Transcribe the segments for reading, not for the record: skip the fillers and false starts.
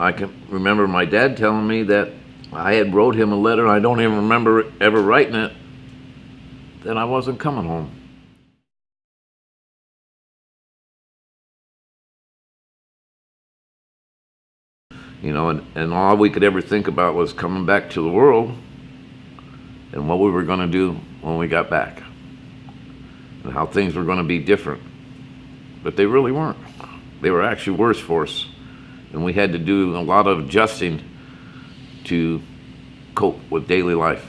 I can remember my dad telling me that I had wrote him a letter, I don't even remember ever writing it, that I wasn't coming home. You know, and all we could ever think about was coming back to the world and what we were going to do when we got back and how things were going to be different. But they really weren't. They were actually worse for us. And we had to do a lot of adjusting to cope with daily life.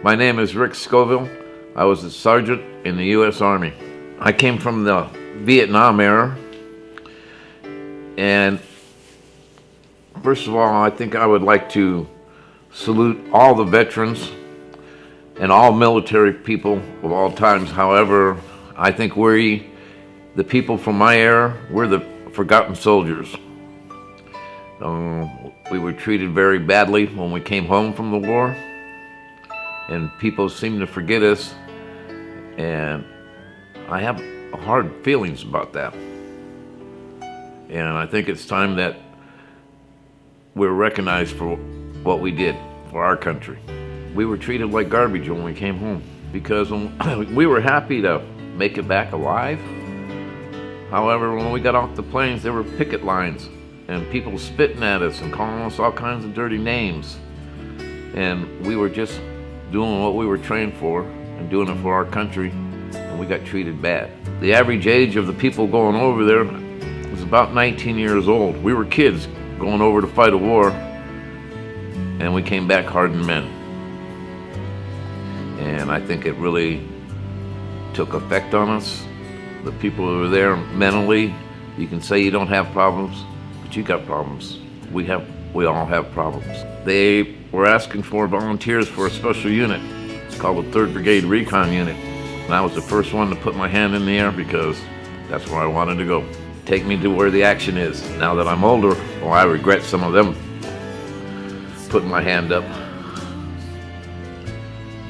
My name is Rick Schoville. I was a sergeant in the U.S. Army. I came from the Vietnam era. And first of all, I think I would like to salute all the veterans and all military people of all times. However, I think we, the people from my era, we're the forgotten soldiers. We were treated very badly when we came home from the war, and people seem to forget us, and I have hard feelings about that. And I think it's time that we're recognized for what we did for our country. We were treated like garbage when we came home because we were happy to make it back alive. However, when we got off the planes, there were picket lines and people spitting at us and calling us all kinds of dirty names. And we were just doing what we were trained for and doing it for our country, and we got treated bad. The average age of the people going over there was about 19 years old. We were kids going over to fight a war, and we came back hardened men. And I think it really took effect on us. The people who were there mentally, you can say you don't have problems, but you got problems. We all have problems. They were asking for volunteers for a special unit. It's called the 3rd Brigade Recon Unit. And I was the first one to put my hand in the air because that's where I wanted to go. Take me to where the action is. Now that I'm older, well, I regret some of them putting my hand up.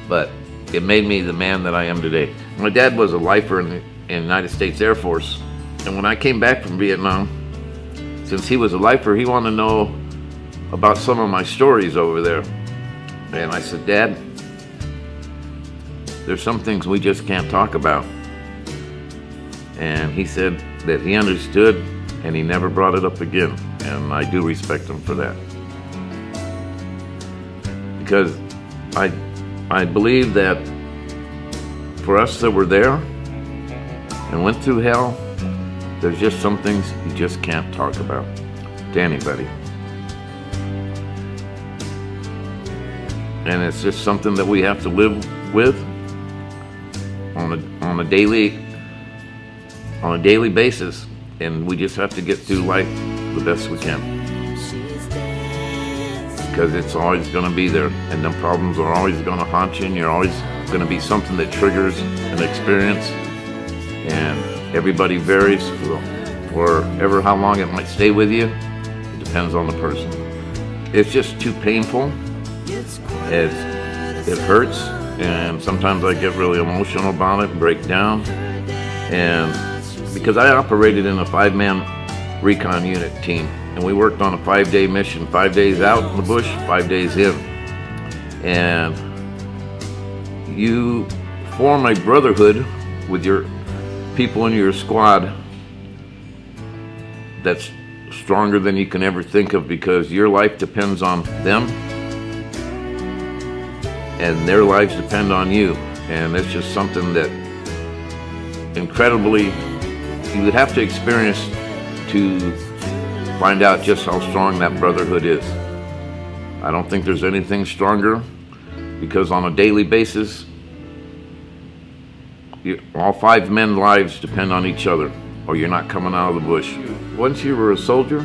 But it made me the man that I am today. My dad was a lifer in the United States Air Force. And when I came back from Vietnam, since he was a lifer, he wanted to know about some of my stories over there. And I said, Dad, there's some things we just can't talk about. And he said that he understood and he never brought it up again. And I do respect him for that. Because I believe that for us that were there and went through hell, there's just some things you just can't talk about to anybody. And it's just something that we have to live with on a daily basis, and we just have to get through life the best we can. Because it's always going to be there, and the problems are always going to haunt you, and you're always going to be something that triggers an experience, and everybody varies for ever how long it might stay with you. It depends on the person. It's just too painful. It hurts, and sometimes I get really emotional about it and break down. And because I operated in a 5-man recon unit team, and we worked on a 5-day mission, 5 days out in the bush, 5 days in. And you form a brotherhood with your people in your squad that's stronger than you can ever think of, because your life depends on them and their lives depend on you. And it's just something that incredibly you would have to experience to find out just how strong that brotherhood is. I don't think there's anything stronger, because on a daily basis, all 5 men's lives depend on each other, or you're not coming out of the bush. Once you were a soldier,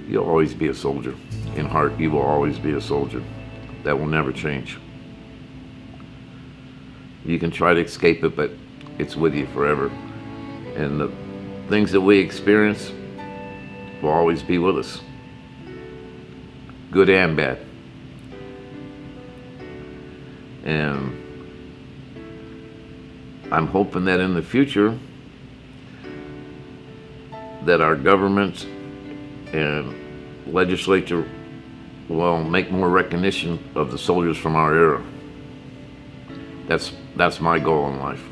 you'll always be a soldier. In heart, you will always be a soldier. That will never change. You can try to escape it, but it's with you forever. And the things that we experience will always be with us, good and bad. And I'm hoping that in the future that our governments and legislature will make more recognition of the soldiers from our era. That's my goal in life.